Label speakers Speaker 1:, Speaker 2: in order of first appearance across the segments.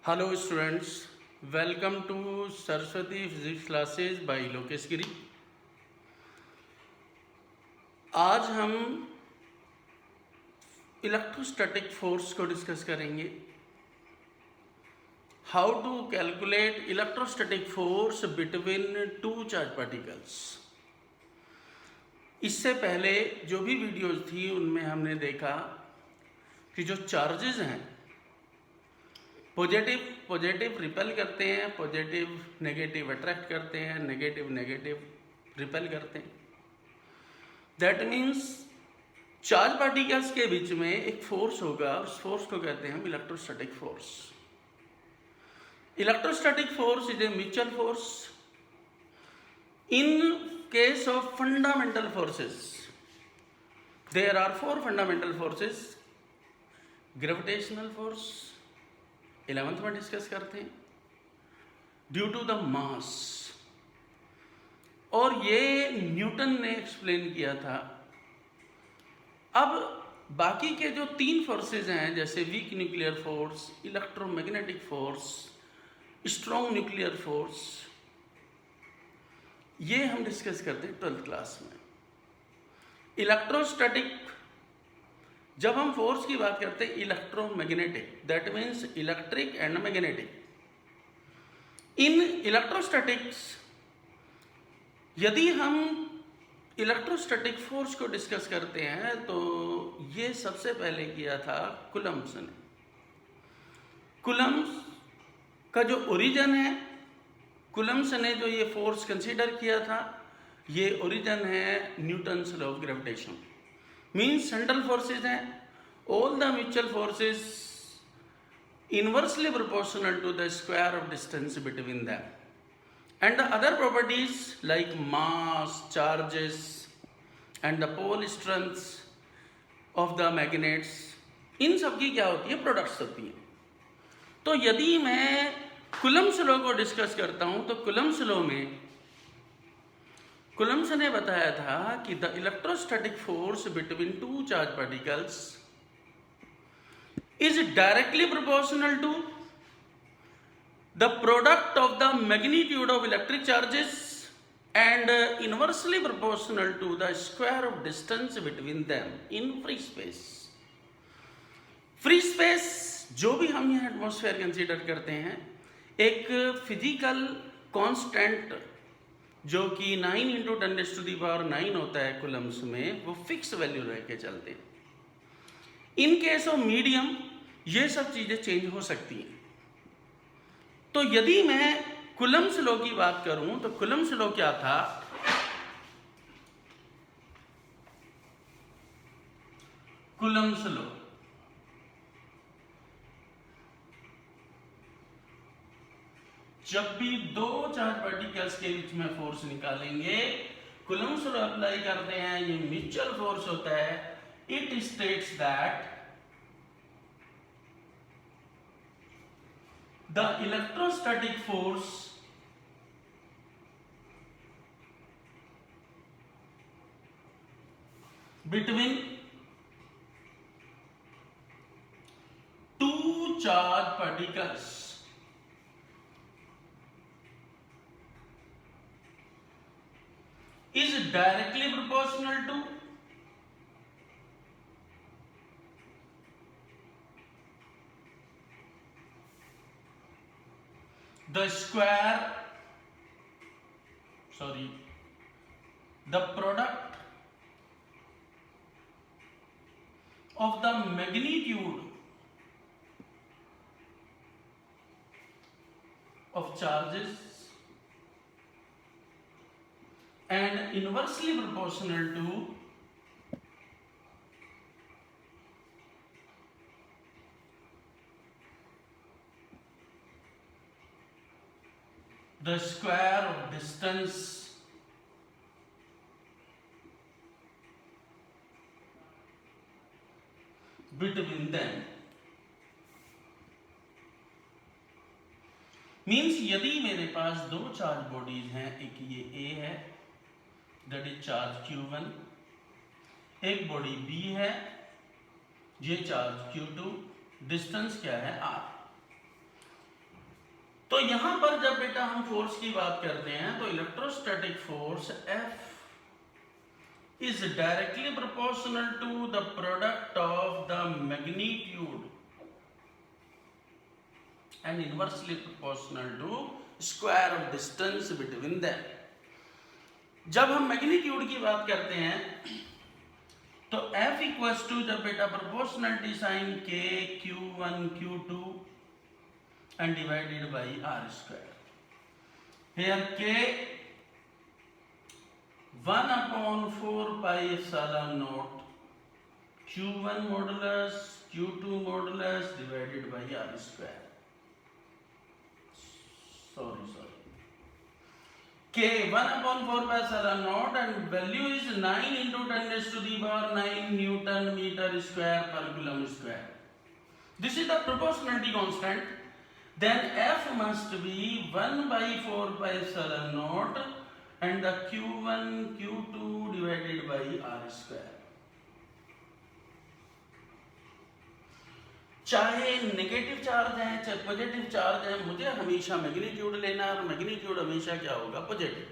Speaker 1: Hello students, welcome to Saraswati physics classes by Lokesh Giri. आज हम electrostatic force को डिस्कस करेंगे। How to calculate electrostatic force between two charge particles. इससे पहले जो भी वीडियोज थी उनमें हमने देखा कि जो चार्जेस हैं पॉजिटिव रिपेल करते हैं, पॉजिटिव नेगेटिव अट्रैक्ट करते हैं, नेगेटिव रिपेल करते हैं। दैट मीन्स चार्ज पार्टिकल्स के बीच में एक फोर्स होगा, उस फोर्स को कहते हैं हम electrostatic force. Electrostatic force is a mutual force in case of fundamental forces. There are four fundamental forces. Gravitational force 11th में डिस्कस करते हैं, ड्यू टू द मास, और ये न्यूटन ने एक्सप्लेन किया था। अब बाकी के जो तीन फोर्सेज हैं, जैसे weak nuclear force, electromagnetic force, strong nuclear force, ये हम डिस्कस करते हैं 12th क्लास में। इलेक्ट्रोस्टैटिक, जब हम फोर्स की बात करते हैं electromagnetic, that means electric and magnetic. In electrostatics, यदि हम इलेक्ट्रोस्टैटिक फोर्स को डिस्कस करते हैं तो ये सबसे पहले किया था कूलम्ब्स ने। कूलम्ब्स का जो ओरिजिन है, कूलम्ब्स ने जो ये फोर्स कंसीडर किया था, ये ओरिजिन है Newton's law of gravitation. Means central forces हैं, all the mutual forces inversely proportional to the square of distance between them, and the other properties like mass, charges and the pole strengths of the magnets, इन सब की क्या होती है, products होती हैं। तो यदि मैं कूलम्ब्स लॉ को डिस्कस करता हूं तो कूलम्ब्स लॉ में कूलम्ब्स ने बताया था कि the electrostatic force between two charge particles is directly proportional to the product of the magnitude of electric charges and inversely proportional to the square of distance between them in free space. Free space जो भी हम यहाँ atmosphere consider करते हैं, एक physical constant जो कि 9 × 10⁹ होता है कूलम्ब्स में, वो फिक्स वैल्यू रह के चलते हैं। इन केस ऑफ मीडियम ये सब चीजें चेंज हो सकती हैं। तो यदि मैं कूलम्ब्स लॉ की बात करूं तो कूलम्ब्स लॉ क्या था? कूलम्ब्स लॉ जब भी दो चार्ज पार्टिकल्स के बीच में फोर्स निकालेंगे, कूलम्ब्स लॉ अप्लाई करते हैं, ये म्यूचुअल फोर्स होता है। It states that the electrostatic force between two charged particles is directly proportional to the product of the magnitude of charges and inversely proportional to the square of distance between them। Means यदि मेरे पास दो charge bodies हैं, एक ये A है, that is charge Q1, एक body B है, ये चार्ज Q2, डिस्टेंस क्या है R। तो यहां पर जब बेटा हम फोर्स की बात करते हैं तो electrostatic force F is directly proportional to the product of the magnitude and inversely proportional to square of distance between them. जब हम मैग्नीट्यूड की बात करते हैं तो F इक्वल्स टू जब बेटा proportionality sign K Q1 Q2 and divided by R square. Here K 1 upon 4 pi epsilon naught Q1 modulus Q2 modulus divided by R square. Sorry. K 1 upon 4 pi epsilon naught and value is 9 into 10 raised to the power 9 Newton meter square per coulomb square. This is the proportionality constant. Then F must be 1 by 4 pi epsilon naught and the Q1 Q2 divided by R square. चाहे negative charge है चाहे positive charge है, मुझे हमेशा magnitude लेना है और magnitude हमेशा क्या होगा, पॉजिटिव।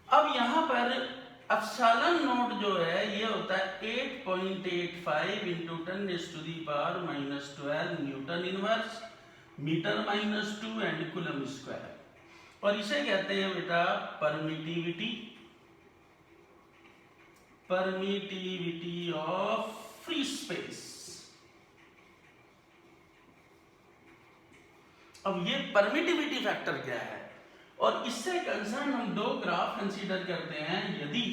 Speaker 1: अब यहां पर एप्सिलॉन नॉट जो है ये होता है 8.85 into 10 raised to the power -12 newton inverse metre -2 and coulomb square, और इसे कहते हैं बेटा परमिटिविटी ऑफ फ्री स्पेस। अब ये परमिटिविटी फैक्टर क्या है, और इससे कंसर्न हम दो ग्राफ कंसीडर करते हैं। यदि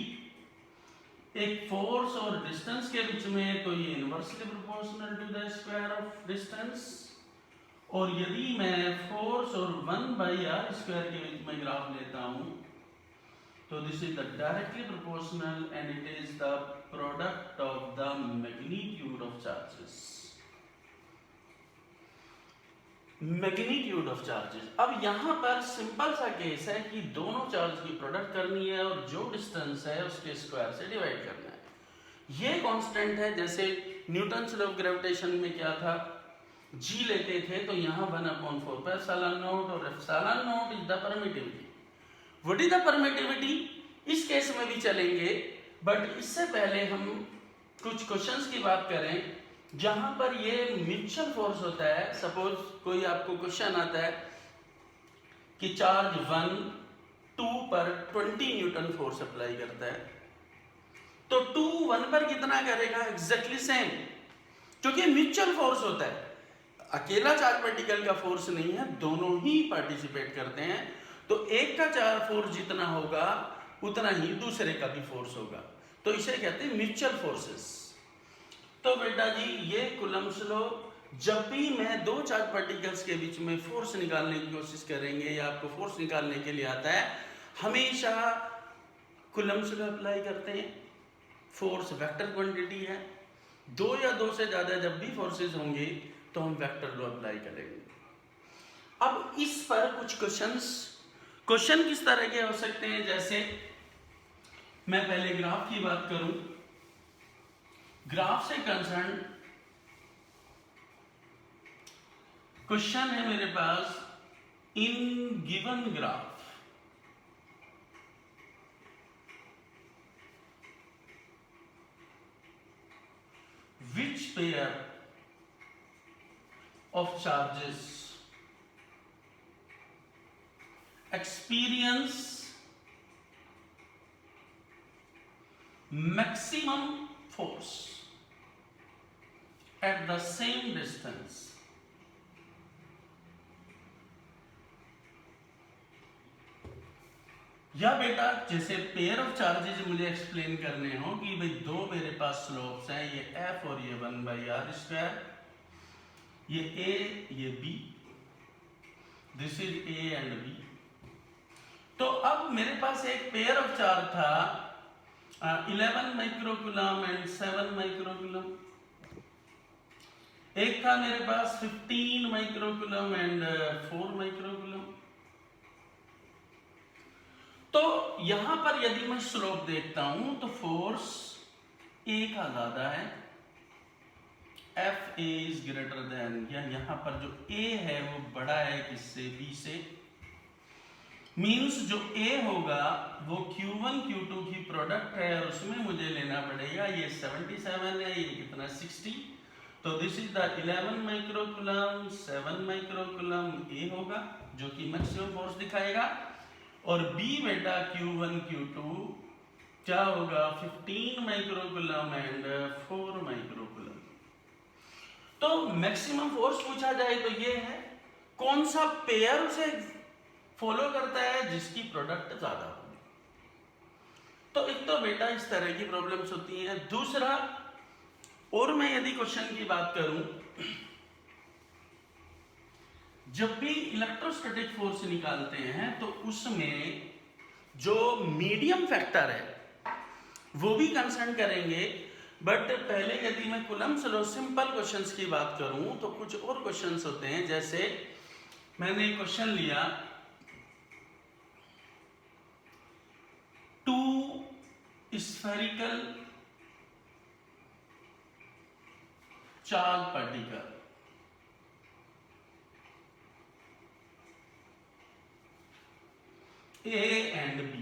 Speaker 1: एक फोर्स और डिस्टेंस के बीच में तो ये inversely proportional to the square of distance, और यदि मैं फोर्स और 1/r स्क्वायर के बीच में ग्राफ लेता हूं तो this is the directly proportional and it is the product of the magnitude of charges. Magnitude of charges. अब यहां पर सिंपल सा केस है कि दोनों चार्ज की प्रोडक्ट करनी है और जो डिस्टेंस है उसके स्क्वायर से डिवाइड करना है। ये कांस्टेंट है, जैसे न्यूटन्स लॉ ऑफ ग्रेविटेशन में क्या था, जी लेते थे तो यहाँ 1/4 पे एप्सिलॉन नॉट, और epsilon not is the permittivity. What is the permittivity, इस केस में भी चलेंगे, बट इससे पहले हम कुछ क्वेश्चंस की बात करें जहां पर ये म्यूचुअल फोर्स होता है। सपोज कोई आपको क्वेश्चन आता है कि चार्ज 1 2 पर 20 न्यूटन फोर्स अप्लाई करता है, तो 2 1 पर कितना करेगा, एग्जैक्टली सेम, क्योंकि म्यूचुअल फोर्स होता है। अकेला चार्ज पार्टिकल का फोर्स नहीं है, दोनों ही पार्टिसिपेट करते हैं, तो एक का चार्ज फोर्स जितना होगा उतना ही दूसरे का भी फोर्स होगा, तो इसे कहते हैं म्यूचुअल फोर्सेस। तो बेटा जी ये कूलम्ब्स लॉ, जब भी मैं दो चार्ज पार्टिकल्स के बीच में फोर्स निकालने की कोशिश करेंगे या आपको फोर्स निकालने के लिए आता है, हमेशा कूलम्ब्स लॉ अप्लाई करते हैं। फोर्स वेक्टर क्वांटिटी है, दो या दो से ज्यादा जब भी फोर्सेस होंगे तो हम वेक्टर लॉ अप्लाई करेंगे। अब इस पर कुछ क्वेश्चन किस तरह के हो सकते हैं, जैसे मैं पहले ग्राफ की बात करूं। ग्राफ से कंसर्न क्वेश्चन है मेरे पास, in given graph which pair of charges experience maximum force at the same distance। या बेटा जैसे पेयर ऑफ चार्जेस मुझे एक्सप्लेन करने हो कि भाई दो मेरे पास स्लोप्स हैं, ये F और ये 1/r स्क्वायर, ये A ये B, this is A and B। तो अब मेरे पास एक पेयर ऑफ चार्ज था 11 माइक्रोकूलम एंड 7 माइक्रोकूलम, एक था मेरे पास 15 माइक्रोकूलम एंड 4 माइक्रोकूलम। तो यहां पर यदि मैं स्लोप देखता हूं तो फोर्स A का ज्यादा है F A is greater than, या यहाँ पर जो ए है वो बड़ा है किससे, बी से, मीन्स जो ए होगा वो Q1 Q2 की प्रोडक्ट है और उसमें मुझे लेना पड़ेगा, ये 77 है, ये कितना 60, तो this is the 11 microcoulomb, 7 microcoulomb A होगा जो कि मैक्सिमम फोर्स दिखाएगा, और बी बेटा Q1 Q2 क्या होगा 15 माइक्रोकूलम एंड 4 माइक्रोकूलम। तो मैक्सिमम फोर्स पूछा जाए तो ये है, कौन सा पेयर उसे फॉलो करता है जिसकी प्रोडक्ट ज्यादा होगी। तो एक तो बेटा इस तरह की प्रॉब्लम्स होती हैं। दूसरा, और मैं यदि क्वेश्चन की बात करूं, जब भी इलेक्ट्रोस्टैटिक फोर्स निकालते हैं तो उसमें जो मीडियम फैक्टर है वो भी कंसर्न करेंगे, बट पहले यदि मैं कूलम्ब्स लॉ सिंपल क्वेश्चंस की बात करूं तो कुछ और क्वेश्चंस होते हैं। जैसे मैंने एक क्वेश्चन लिया, 2 spherical charge particle A and B,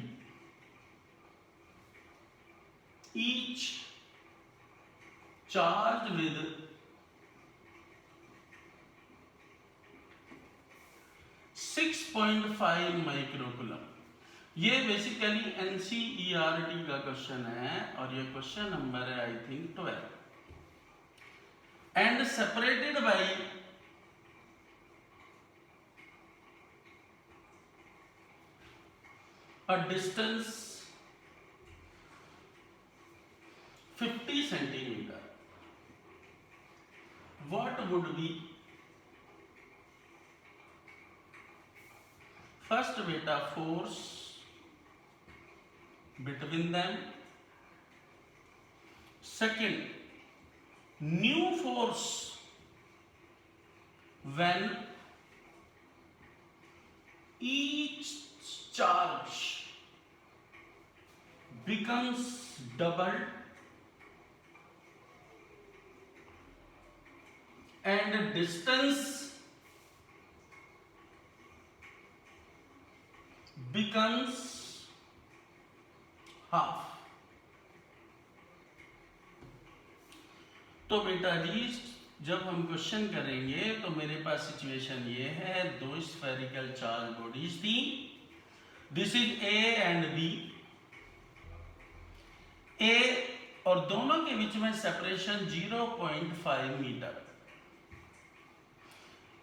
Speaker 1: each charged with 6.5 microcoulomb. ये बेसिकली NCERT का क्वेश्चन है और ये क्वेश्चन नंबर है I think 12, and separated by a distance 50 centimeter. What would be first beta force between them, second new force when each charge becomes doubled, and distance becomes half। तो बेटा जी जब हम question करेंगे तो मेरे पास situation ये है, 2 स्फेरिकल चार्ज बॉडीज थी, this is A and B, A और दोनों के बीच में separation 0.5 metre,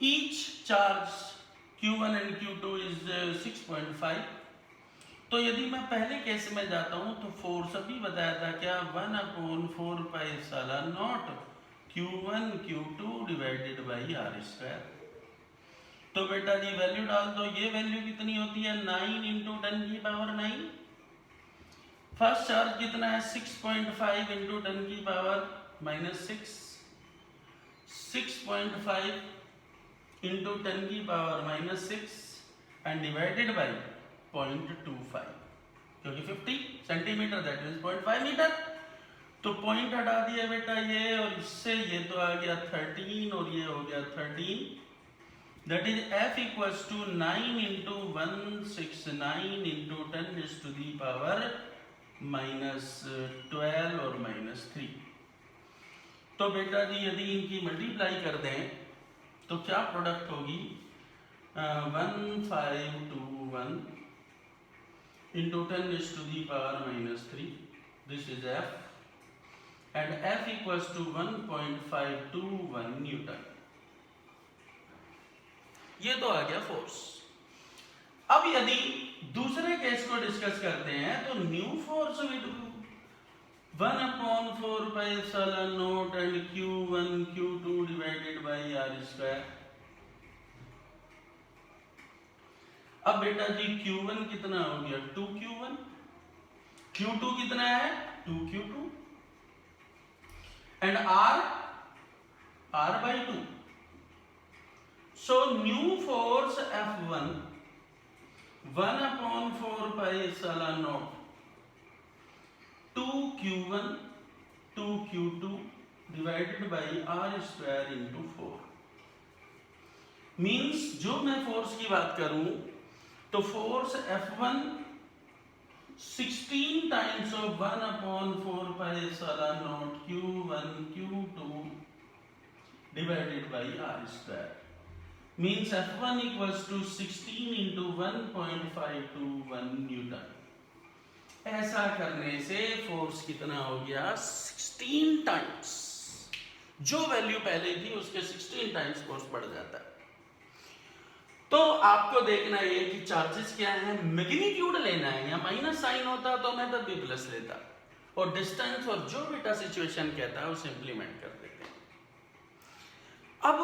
Speaker 1: each charge Q1 and Q2 is 6.5। तो यदि मैं पहले केस में जाता हूं तो फोर्स अभी बताया था क्या, 1/4 pi epsilon naught Q1 Q2 divided by R square. तो बेटा जी वैल्यू डाल दो, ये वैल्यू कितनी होती है 9 × 10⁹। फर्स्ट चार्ज कितना है 6.5 × 10⁻⁻6, 6.5 × 10⁻⁻6 एंड डिवाइडेड बाई 0.25, क्योंकि 50 सेंटीमीटर दैट मीन्स 0.5 मीटर। तो पॉइंट हटा दिया बेटा ये, और इससे ये तो आ गया 13 और ये हो गया 13, that is F equals to 9 × 169 × 10⁻⁻12 और -3। तो बेटा जी यदि इनकी मल्टीप्लाई कर दें तो क्या प्रोडक्ट होगी, 1521 × 10⁻⁻3, this is F, and F equals to 1.521 Newton. ये तो आ गया फोर्स। अब यदि दूसरे केस को डिस्कस करते हैं तो new force with 1/4 pi epsilon not and Q1 Q2 divided by R square. अब बेटा जी Q1 कितना हो गया 2Q1, Q2 कितना है 2Q2, and R/2। So new force F1 1/4 pi epsilon naught 2Q1 2Q2 divided by R square into 4। Means जो मैं force की बात करूं तो force F1 16 times of 1/4 pi epsilon naught Q1 Q2 divided by R square means F1 equals to 16 into 1.521 newton. ऐसा करने से force कितना हो गया 16 टाइम्स, जो वैल्यू पहले थी उसके 16 टाइम्स फोर्स बढ़ जाता है। तो आपको देखना है कि चार्जेस क्या है, मैग्नीट्यूड लेना है। या माइनस साइन होता तो मैं तब भी प्लस लेता, और डिस्टेंस और जो बेटा सिचुएशन कहता है उसे इंप्लीमेंट कर देते हैं। अब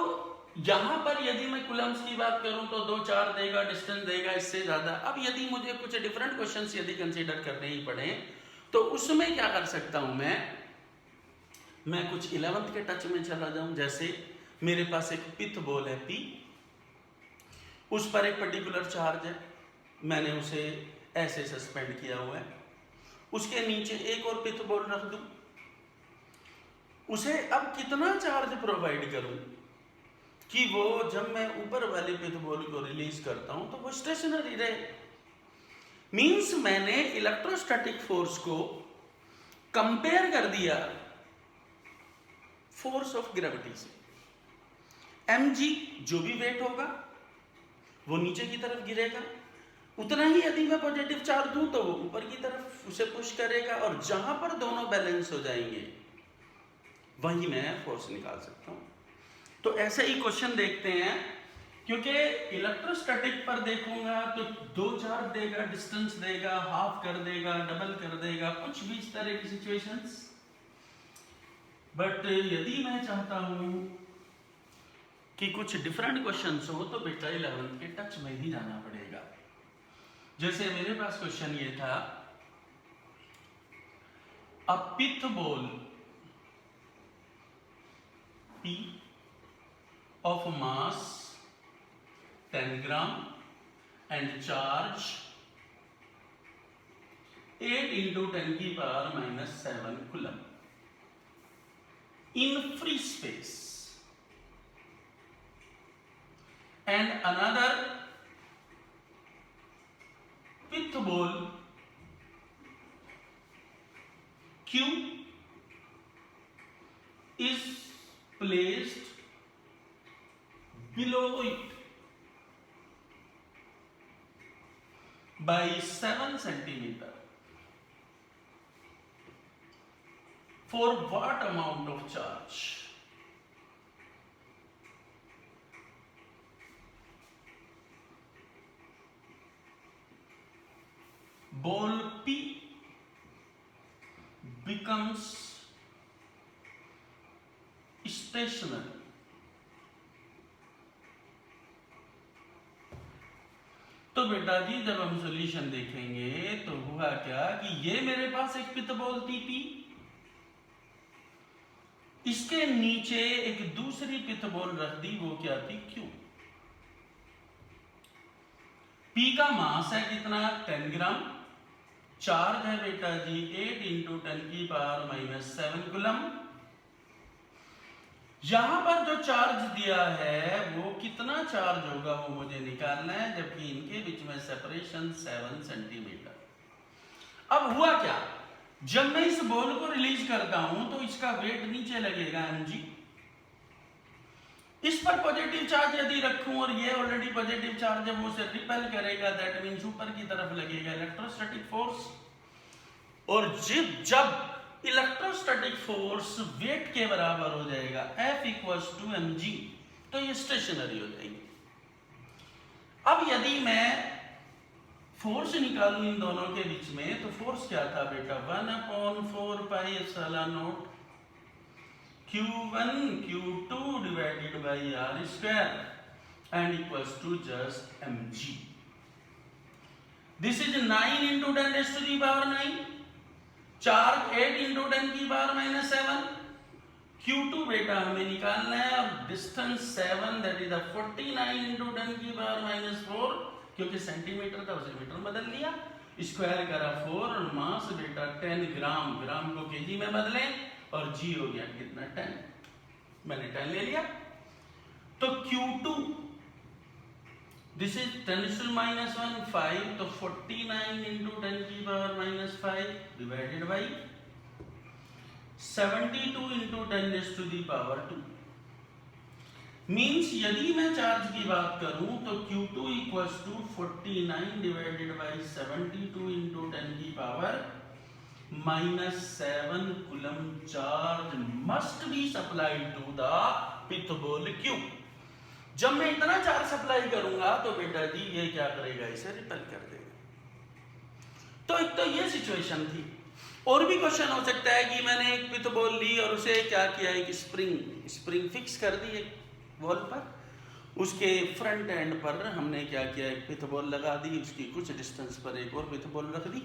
Speaker 1: यहां पर यदि मैं कूलम्स की बात करूं तो 2 4 देगा, डिस्टेंस देगा इससे ज्यादा। अब यदि मुझे कुछ डिफरेंट क्वेश्चंस यदि कंसीडर करने ही पड़े तो उसमें क्या कर सकता हूं मैं कुछ 11th के टच में चला जाऊं। जैसे मेरे पास एक पिथ बॉल है P, उस पर एक पर्टिकुलर चार्ज है, मैंने उसे ऐसे सस्पेंड किया हुआ है, उसके नीचे एक और पिथ बॉल रख दूं, उसे अब कितना चार्ज प्रोवाइड करूं कि वो जब मैं ऊपर वाले पिथ बॉल को रिलीज करता हूं तो वो स्टेशनरी रहे। मींस मैंने इलेक्ट्रोस्टैटिक फोर्स को कंपेयर कर दिया फोर्स ऑफ ग्रेविटी से। mg जो भी वेट होगा वो नीचे की तरफ गिरेगा, उतना ही यदि मैं पॉजिटिव चार्ज दूं तो वो ऊपर की तरफ उसे पुश करेगा, और जहां पर दोनों बैलेंस हो जाएंगे वहीं मैं फोर्स निकाल सकता हूं। तो ऐसे ही क्वेश्चन देखते हैं, क्योंकि इलेक्ट्रोस्टैटिक पर देखूंगा तो 2 चार्ज देगा, डिस्टेंस देगा, हाफ कर देगा, डबल कर देगा, कुछ भी इस तरह की सिचुएशंस। बट यदि मैं चाहता हूं कि कुछ डिफरेंट क्वेश्चंस हो तो बेटा 11th के टच में ही जाना पड़ेगा। जैसे मेरे पास क्वेश्चन ये था, अ pith ball P of mass 10 gram and charge 8 into 10 की power -7 coulomb in free space, and another pith ball Q is placed below it by 7 centimeter. For what amount of charge? Ball P becomes stationary. तो बेटा जी जब हम solution देखेंगे तो हुआ क्या कि ये मेरे पास एक पिथ बॉल थी P, इसके नीचे एक दूसरी पिथ बॉल रख दी, वो क्या थी Q। P का मास है कितना 10 ग्राम, चार्ज है बेटा जी 8 into 10 की पावर -7 कूलम। यहां पर जो चार्ज दिया है वो कितना चार्ज होगा वो मुझे निकालना है, जबकि इनके बीच में सेपरेशन 7 सेंटीमीटर। अब हुआ क्या, जब मैं इस बॉल को रिलीज करता हूं तो इसका वेट नीचे लगेगा mg, इस पर पॉजिटिव चार्ज यदि रखूं और ये ऑलरेडी पॉजिटिव चार्ज है वो उसे रिपेल करेगा, दैट मींस ऊपर की तरफ लगेगा इलेक्ट्रोस्टैटिक फोर्स। और जब इलेक्ट्रोस्टैटिक फोर्स वेट के बराबर हो जाएगा F इक्वल्स टू mg, तो ये स्टेशनरी हो जाएंगे। अब यदि मैं फोर्स निकालूं इन दोनों के बीच में तो फोर्स क्या था बेटा 1/4 pi epsilon naught Q1 Q2 divided by R square and equals to just mg। This is 9 into 10 raised to the power 9, charge 8 into 10 की पावर -7, Q2 बेटा हमें निकालना है, और डिस्टेंस 7 दैट इज 49 into 10 की पावर -4, क्योंकि सेंटीमीटर था उसे मीटर बदल लिया, स्क्वायर करा 4, और मास बेटा 10 ग्राम, ग्राम को केजी में बदलें और g हो गया कितना 10, मैंने 10 ले लिया। तो Q2 दिस इज 10⁻⁻1 5, तो 49 into 10⁻⁻5 divided by 72 into 10⁻²। Means यदि मैं चार्ज की बात करूं तो Q2 equals to 49 divided by 72 into 10⁻⁻7 coulomb charge must be supplied to the pith ball Q। जब मैं इतना चार्ज सप्लाई करूंगा तो बेटा जी ये क्या करेगा, इसे रिपेल कर देगा। तो एक तो ये सिचुएशन थी। और भी क्वेश्चन हो सकता है कि मैंने एक पिथबोल ली और उसे क्या किया, एक स्प्रिंग फिक्स कर दी एक वॉल पर, उसके फ्रंट एंड पर हमने क्या किया, एक पिथबोल लगा दी, उसकी कुछ डिस्टेंस पर एक और पिथबोल रख दी।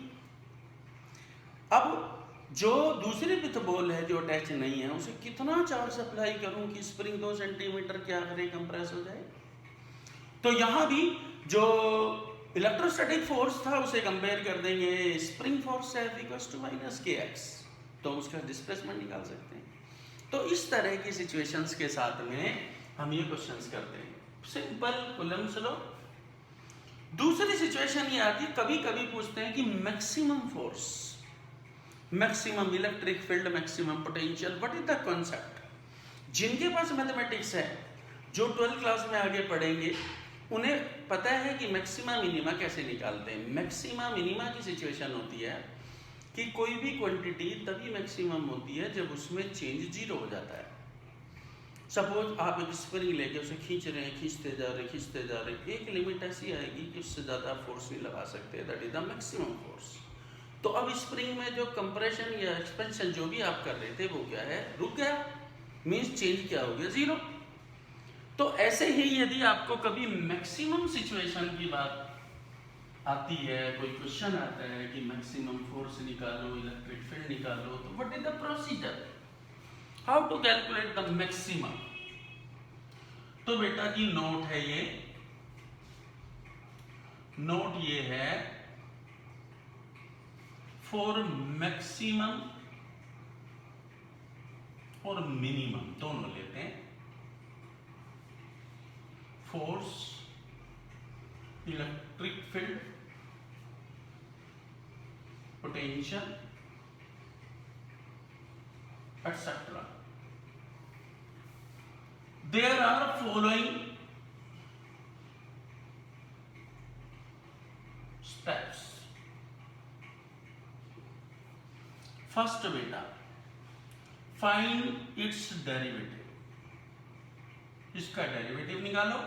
Speaker 1: अब जो दूसरी पिथबोल है जो अटैच नहीं है उसे कितना चार्ज सप्लाई करूं कि स्प्रिंग 2 सेंटीमीटर क्या करे, कंप्रेस हो जाए। तो यहां भी जो इलेक्ट्रोस्टैटिक फोर्स था उसे कंपेयर कर देंगे स्प्रिंग फोर्स से इक्वल्स टू माइनस kx, तो उसका डिस्प्लेसमेंट निकाल सकते हैं। तो इस तरह की सिचुएशंस के साथ में हम ये क्वेश्चंस करते हैं, सिंपल कूलम्ब्स लॉ। दूसरी सिचुएशन ये आती है, कभी कभी पूछते हैं कि maximum force, maximum electric field, maximum potential, what is the concept. जिनके पास मैथमेटिक्स है, जो 12th क्लास में आगे पढ़ेंगे, उन्हें पता है कि मैक्सिमा मिनिमा कैसे निकालते हैं। मैक्सिमा मिनिमा की सिचुएशन होती है कि कोई भी क्वांटिटी तभी मैक्सिमम होती है जब उसमें चेंज जीरो हो जाता है। सपोज आप एक स्प्रिंग लेके उसे खींच रहे हैं, खींचते जा रहे, एक लिमिट ऐसी आएगी कि उससे ज़्यादा फोर्स नहीं लगा सकते, that is the maximum force. तो अब स्प्रिंग में जो कंप्रेशन या एक्सपेंशन जो भी आप कर रहे थे वो क्या है, रुक गया, मीन्स चेंज क्या हो गया, जीरो। तो ऐसे ही यदि आपको कभी मैक्सिमम सिचुएशन की बात आती है, कोई क्वेश्चन आता है कि मैक्सिमम फोर्स निकालो, इलेक्ट्रिक फील्ड निकालो, तो what is the procedure, how to calculate the maximum. तो बेटा जी नोट है ये, नोट ये है, फॉर मैक्सिमम और मिनिमम दोनों लेते हैं, force, electric field, potential etcetera, there are following steps. First बेटा फाइंड इट्स डेरिवेटिव, इसका डेरिवेटिव निकालो।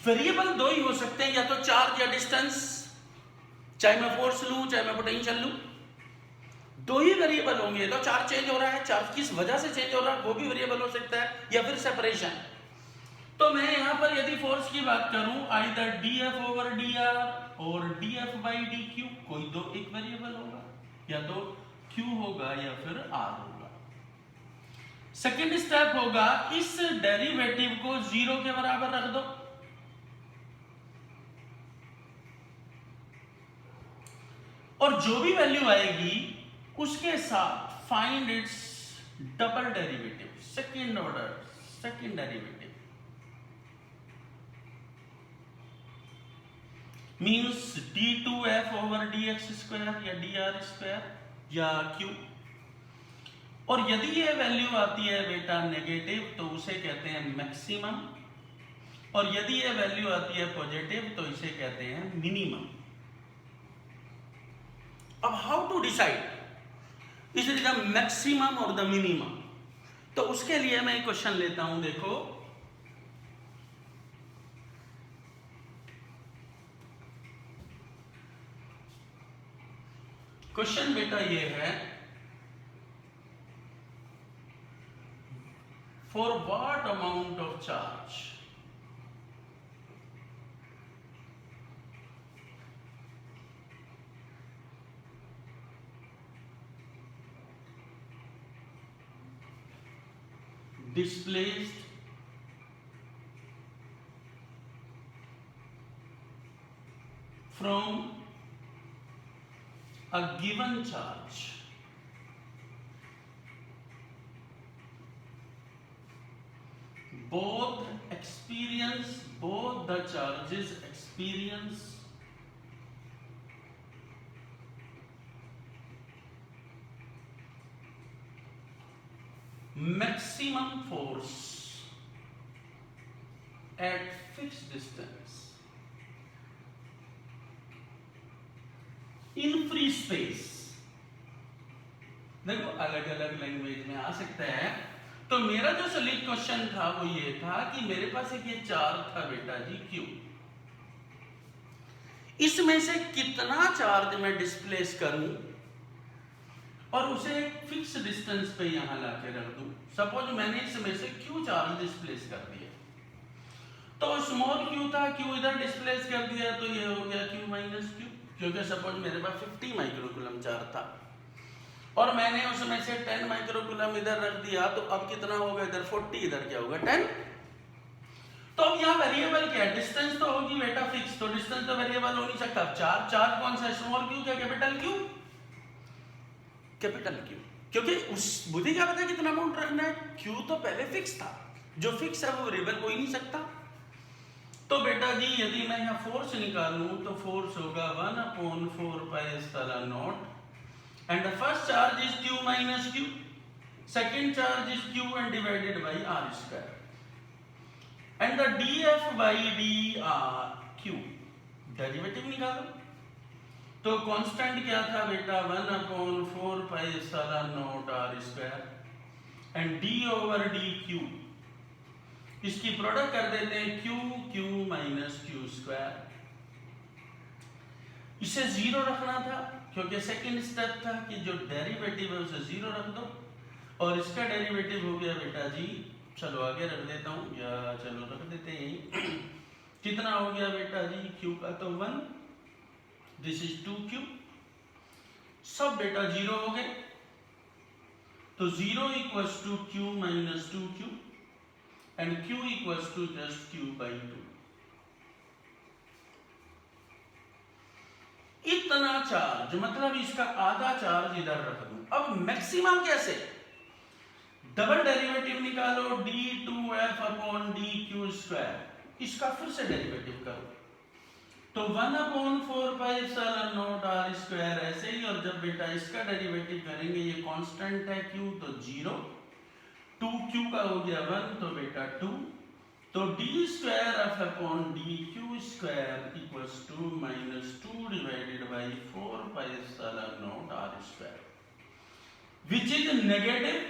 Speaker 1: वेरिएबल दो ही हो सकते हैं, या तो चार्ज या डिस्टेंस, चाहे मैं फोर्स लूं चाहे मैं पोटेंशियल लूं, दो ही वेरिएबल होंगे। तो चार्ज चेंज हो रहा है, चार्ज किस वजह से चेंज हो रहा है वो भी वेरिएबल हो सकता है, या फिर सेपरेशन। तो मैं यहां पर यदि फोर्स की बात करूं, आइदर dF ओवर dr और dF बाई dq, कोई दो एक वेरिएबल होगा, या तो q होगा या फिर r होगा। सेकेंड स्टेप होगा, इस डेरिवेटिव को 0 के बराबर रख दो, और जो भी वैल्यू आएगी उसके साथ find its double derivative, second order, second derivative, means d2f over dx square या dr स्क्वायर या q। और यदि ये वैल्यू आती है बेटा नेगेटिव तो उसे कहते हैं मैक्सिमम, और यदि ये वैल्यू आती है पॉजिटिव तो इसे कहते हैं मिनिमम। अब how to decide is it the maximum और द मिनिमम, तो उसके लिए मैं एक क्वेश्चन लेता हूं, देखो क्वेश्चन बेटा ये है, for what amount of charge displaced from a given charge both the charges experience maximum force at fixed distance in free space। देखो अलग अलग लैंग्वेज में आ सकता है। तो मेरा जो सलीक क्वेश्चन था वो ये था कि मेरे पास एक ये चार्ज था बेटा जी Q, इसमें से कितना चार्ज मैं डिस्प्लेस करूं और उसे एक फिक्स डिस्टेंस पे यहां लाके रख दूं। सपोज मैंने इसमें से Q चार्ज डिस्प्लेस कर दिया, तो स्मॉल Q था, Q इधर डिस्प्लेस कर दिया तो ये हो गया Q माइनस Q, क्योंकि सपोज मेरे पास 50 माइक्रोकूलम चार्ज था और मैंने उसमें से 10 माइक्रोकूलम इधर रख दिया, तो अब कितना होगा इधर 40, इधर क्या होगा 10। तो अब यहाँ वेरिएबल क्या है, डिस्टेंस तो होगी बेटा फिक्स, तो डिस्टेंस तो वेरिएबल हो नहीं सकता। चार्ज कौन सा है, स्मॉल Q क्या कैपिटल Q, कैपिटल Q, क्योंकि उस मुझे क्या पता कितना अमाउंट रखना है, Q तो पहले फिक्स था, जो फिक्स है वो वेरिएबल हो ही नहीं सकता। तो बेटा जी यदि मैं यहाँ फोर्स निकालूं तो फोर्स होगा 1/4πε0 and the first charge is Q minus Q, second charge is Q and divided by R square, and the dF by dQ derivative निकालो। तो कांस्टेंट क्या था बेटा 1/4πε0 R square and d over dQ, इसकी product कर देते हैं Q minus Q square। इसे जीरो रखना था क्योंकि सेकंड स्टेप था कि जो डेरिवेटिव है उसे जीरो रख दो, और इसका डेरिवेटिव हो गया बेटा जी, चलो आगे रख देता हूं या चलो रख देते हैं कितना हो गया बेटा जी Q का तो 1, दिस इज 2Q, सब बेटा जीरो हो गए, तो 0 equals to Q minus 2Q and Q equals to just Q by 2। इतना चार्ज मतलब इसका आधा चार्ज इधर रख दूं। अब मैक्सिमम कैसे, डबल डेरिवेटिव निकालो d2f/dq², इसका फिर से डेरिवेटिव करो तो 1/4πε0 r² ऐसे ही, और जब बेटा इसका डेरिवेटिव करेंगे ये कांस्टेंट है Q तो 0, 2Q का हो गया 1 तो बेटा 2, तो d²f/dq² equals to -2 divided by 4πε0 r², which is negative,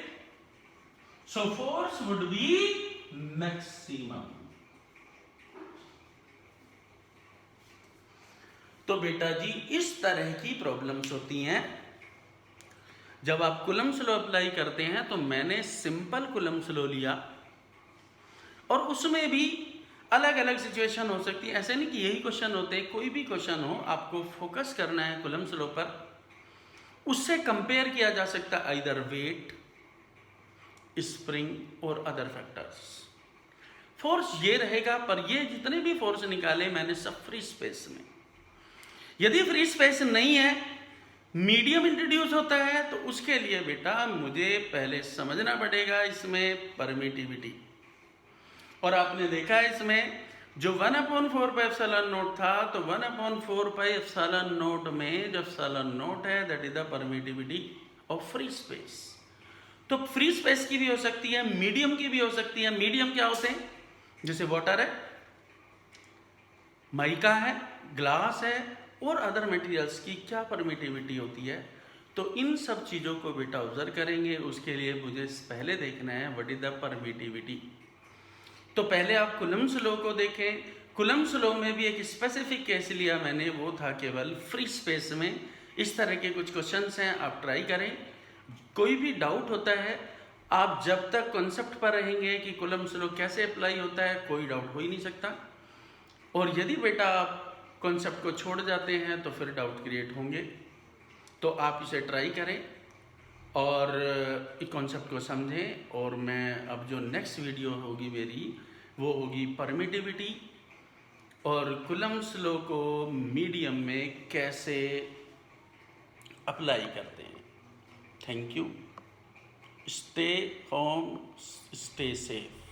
Speaker 1: so force would be maximum। तो बेटा जी इस तरह की प्रॉब्लम्स होती हैं जब आप कूलम्ब्स लॉ अप्लाई करते हैं। तो मैंने सिंपल कूलम्ब्स लॉ लिया और उसमें भी अलग अलग सिचुएशन हो सकती है, ऐसे नहीं कि यही क्वेश्चन होते हैं, कोई भी क्वेश्चन हो आपको फोकस करना है कूलम्ब्स लॉ पर, उससे कंपेयर किया जा सकता है आइदर वेट, स्प्रिंग और अदर फैक्टर्स। फोर्स ये रहेगा, पर ये जितने भी फोर्स निकाले मैंने सब फ्री स्पेस में। यदि फ्री स्पेस नहीं है, मीडियम इंट्रोड्यूस होता है, तो उसके लिए बेटा मुझे पहले समझना पड़ेगा इसमें परमिटिविटी। और आपने देखा है इसमें जो 1/4πε0 था, तो 1/4πε0 में जो ε0 है that is the permittivity of free space. तो फ्री स्पेस की भी हो सकती है, मीडियम की भी हो सकती है। मीडियम क्या होते हैं, जैसे वाटर है, माइका है, ग्लास है और अदर मटेरियल्स की क्या परमिटिविटी होती है। तो इन सब चीज़ों को बेटा ऑब्जर्व करेंगे, उसके लिए मुझे पहले देखना है व्हाट इज द परमिटिविटी। तो पहले आप कूलम्ब्स लॉ को देखें। कूलम्ब्स लॉ में भी एक स्पेसिफिक केस लिया मैंने, वो था केवल फ्री स्पेस में। इस तरह के कुछ क्वेश्चंस हैं, आप ट्राई करें। कोई भी डाउट होता है, आप जब तक कॉन्सेप्ट पर रहेंगे कि कूलम्ब्स लॉ कैसे अप्लाई होता है, कोई डाउट हो ही नहीं सकता। और यदि बेटा आप कॉन्सेप्ट को छोड़ जाते हैं तो फिर डाउट क्रिएट होंगे। तो आप इसे ट्राई करें और इस कॉन्सेप्ट को समझें। और मैं अब जो नेक्स्ट वीडियो होगी मेरी, वो होगी परमिटिविटी और कूलम्ब्स लॉ को मीडियम में कैसे अप्लाई करते हैं। Thank you. Stay home, stay safe.